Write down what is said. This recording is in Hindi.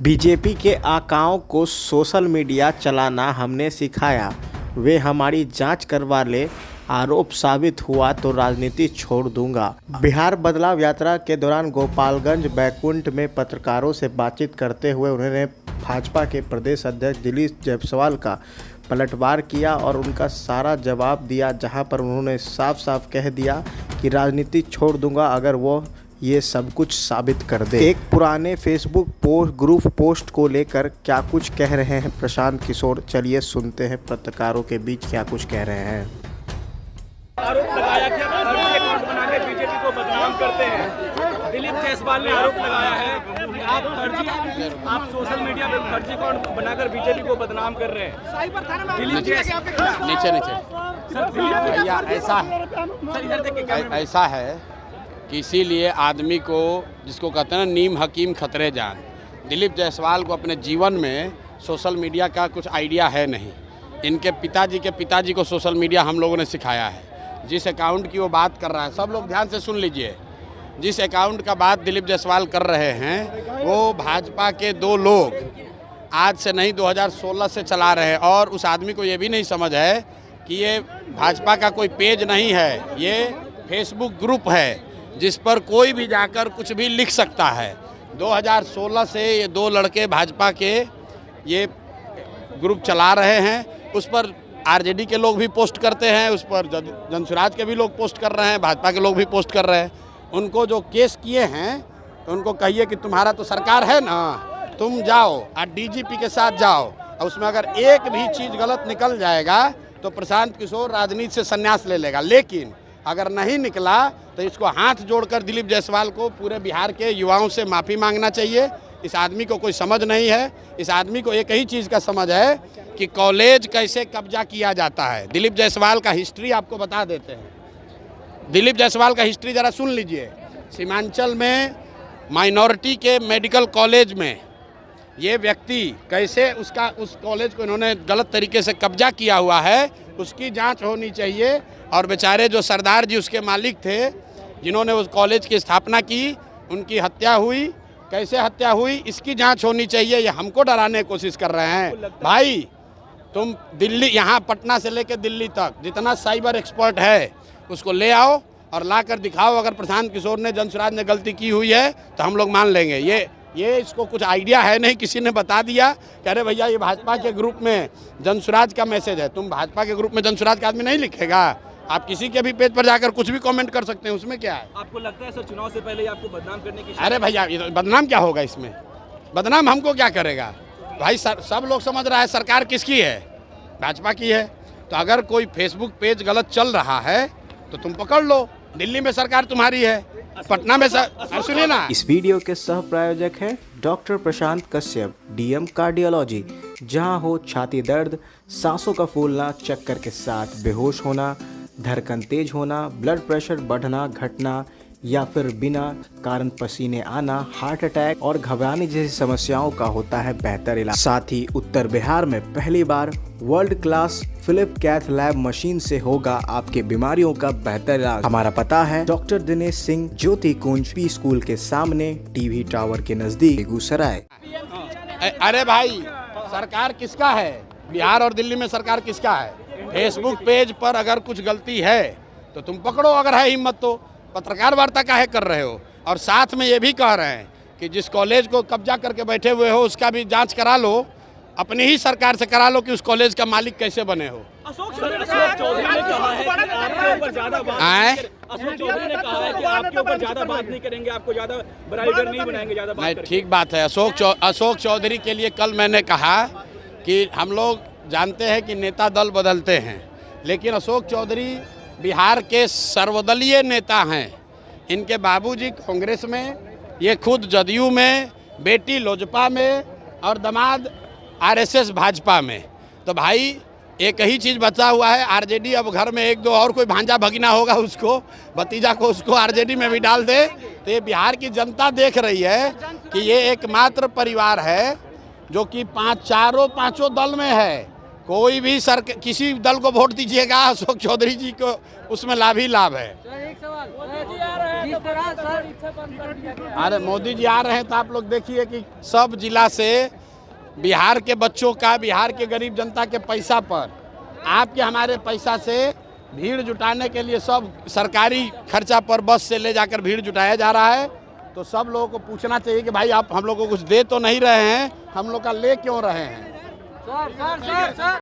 बीजेपी के आकाओं को सोशल मीडिया चलाना हमने सिखाया, वे हमारी जांच करवा ले, आरोप साबित हुआ तो राजनीति छोड़ दूंगा। बिहार बदलाव यात्रा के दौरान गोपालगंज बैकुंठ में पत्रकारों से बातचीत करते हुए उन्होंने भाजपा के प्रदेश अध्यक्ष दिलीप जायसवाल का पलटवार किया और उनका सारा जवाब दिया, जहां पर उन्होंने साफ साफ कह दिया कि राजनीति छोड़ दूंगा अगर वो ये सब कुछ साबित कर दे। एक पुराने फेसबुक ग्रुप पोस्ट को लेकर क्या कुछ कह रहे हैं प्रशांत किशोर, चलिए सुनते हैं पत्रकारों के बीच क्या कुछ कह रहे हैं। आरोप लगाया कि फर्जी अकाउंट बनाकर बीजेपी को बदनाम करते हैं। दिलीप जायसवाल ने आरोप लगाया है कि आप सोशल मीडिया पे फर्जी अकाउंट बनाकर बीजेपी को बदनाम कर रहे हैं। दिलीप भैया ऐसा है कि इसीलिए आदमी को, जिसको कहते हैं ना नीम हकीम खतरे जान, दिलीप जायसवाल को अपने जीवन में सोशल मीडिया का कुछ आइडिया है नहीं। इनके पिताजी को सोशल मीडिया हम लोगों ने सिखाया है। जिस अकाउंट की वो बात कर रहा है, सब लोग ध्यान से सुन लीजिए, जिस अकाउंट का बात दिलीप जायसवाल कर रहे हैं वो भाजपा के दो लोग आज से नहीं 2016 से चला रहे हैं। और उस आदमी को ये भी नहीं समझ है कि ये भाजपा का कोई पेज नहीं है, ये फेसबुक ग्रुप है जिस पर कोई भी जाकर कुछ भी लिख सकता है। 2016 से ये दो लड़के भाजपा के ये ग्रुप चला रहे हैं। उस पर आरजेडी के लोग भी पोस्ट करते हैं, उस पर जनसुराज के भी लोग पोस्ट कर रहे हैं, भाजपा के लोग भी पोस्ट कर रहे हैं। उनको जो केस किए हैं तो उनको कहिए कि तुम्हारा तो सरकार है ना, तुम जाओ और डीजीपी के साथ जाओ, और उसमें अगर एक भी चीज़ गलत निकल जाएगा तो प्रशांत किशोर राजनीति से संन्यास ले लेगा। लेकिन अगर नहीं निकला तो इसको हाथ जोड़कर दिलीप जायसवाल को पूरे बिहार के युवाओं से माफ़ी मांगना चाहिए। इस आदमी को कोई समझ नहीं है। इस आदमी को एक ही चीज़ का समझ है कि कॉलेज कैसे कब्जा किया जाता है। दिलीप जायसवाल का हिस्ट्री आपको बता देते हैं। दिलीप जायसवाल का हिस्ट्री ज़रा सुन लीजिए। सीमांचल में माइनॉरिटी के मेडिकल कॉलेज में ये व्यक्ति कैसे उस कॉलेज को इन्होंने गलत तरीके से कब्जा किया हुआ है, उसकी जांच होनी चाहिए। और बेचारे जो सरदार जी उसके मालिक थे, जिन्होंने उस कॉलेज की स्थापना की, उनकी हत्या हुई, कैसे हत्या हुई, इसकी जांच होनी चाहिए। ये हमको डराने की कोशिश कर रहे हैं। भाई तुम दिल्ली, यहाँ पटना से लेकर दिल्ली तक जितना साइबर एक्सपर्ट है उसको ले आओ और ला कर दिखाओ। अगर प्रशांत किशोर ने, जनसुराज ने गलती की हुई है तो हम लोग मान लेंगे। ये इसको कुछ आइडिया है नहीं, किसी ने बता दिया कि अरे भैया ये भाजपा के ग्रुप में जनसुराज का मैसेज है। तुम भाजपा के ग्रुप में जनसुराज का आदमी नहीं लिखेगा। आप किसी के भी पेज पर जाकर कुछ भी कमेंट कर सकते हैं, उसमें क्या है। आपको लगता है सर चुनाव से पहले आपको बदनाम करने की? अरे भैया बदनाम क्या होगा इसमें? बदनाम हमको क्या करेगा भाई? सब लोग समझ रहा है सरकार किसकी है, भाजपा की है। तो अगर कोई फेसबुक पेज गलत चल रहा है तो तुम पकड़ लो। दिल्ली में सरकार तुम्हारी है, पटना में सुनिए ना। इस वीडियो के सह प्रायोजक हैं डॉक्टर प्रशांत कश्यप, डीएम कार्डियोलॉजी। जहां हो छाती दर्द, सांसों का फूलना, चक्कर के साथ बेहोश होना, धड़कन तेज होना, ब्लड प्रेशर बढ़ना घटना या फिर बिना कारण पसीने आना, हार्ट अटैक और घबराने जैसी समस्याओं का होता है बेहतर इलाज। साथ ही उत्तर बिहार में पहली बार world class Philips cath lab machine से होगा आपके बीमारियों का बेहतर इलाज। हमारा पता है डॉक्टर दिनेश सिंह, ज्योति कुंज पी स्कूल के सामने, टीवी टावर के नजदीक, बेगूसराय। अरे भाई सरकार किसका है? बिहार और दिल्ली में सरकार किसका है? फेसबुक पेज पर अगर कुछ गलती है तो तुम पकड़ो, अगर है हिम्मत तो। पत्रकार वार्ता काहे कर रहे हो? और साथ में ये भी कह रहे हैं कि जिस कॉलेज को कब्जा करके बैठे हुए हो उसका भी जांच करा लो, अपनी ही सरकार से करा लो कि उस कॉलेज का मालिक कैसे बने हो। अशोक चौधरी ने कहा है कि आपके ऊपर ज्यादा बात नहीं करेंगे, आपको ज्यादा बराबर नहीं बनाएंगे, ज्यादा बात नहीं। ठीक बात है। अशोक चौधरी के लिए कल मैंने कहा कि हम लोग जानते हैं कि नेता दल बदलते हैं, लेकिन अशोक चौधरी बिहार के सर्वदलीय नेता हैं। इनके बाबूजी कांग्रेस में, ये खुद जदयू में, बेटी लोजपा में और दामाद आरएसएस भाजपा में। तो भाई एक ही चीज़ बचा हुआ है आरजेडी। अब घर में एक दो और कोई भांजा भगीना होगा, उसको भतीजा को उसको आरजेडी में भी डाल दे। तो ये बिहार की जनता देख रही है कि ये एकमात्र परिवार है जो कि पांचों दल में है। कोई भी किसी दल को वोट दीजिएगा, अशोक चौधरी जी को उसमें लाभ ही लाभ है। अरे मोदी जी आ रहे हैं तो आप लोग देखिए कि सब जिला से बिहार के बच्चों का, बिहार के गरीब जनता के पैसा पर, आपके हमारे पैसा से भीड़ जुटाने के लिए सब सरकारी खर्चा पर बस से ले जाकर भीड़ जुटाया जा रहा है। तो सब लोगों को पूछना चाहिए कि भाई आप हम लोग को कुछ दे तो नहीं रहे हैं, हम लोग का ले क्यों रहे हैं।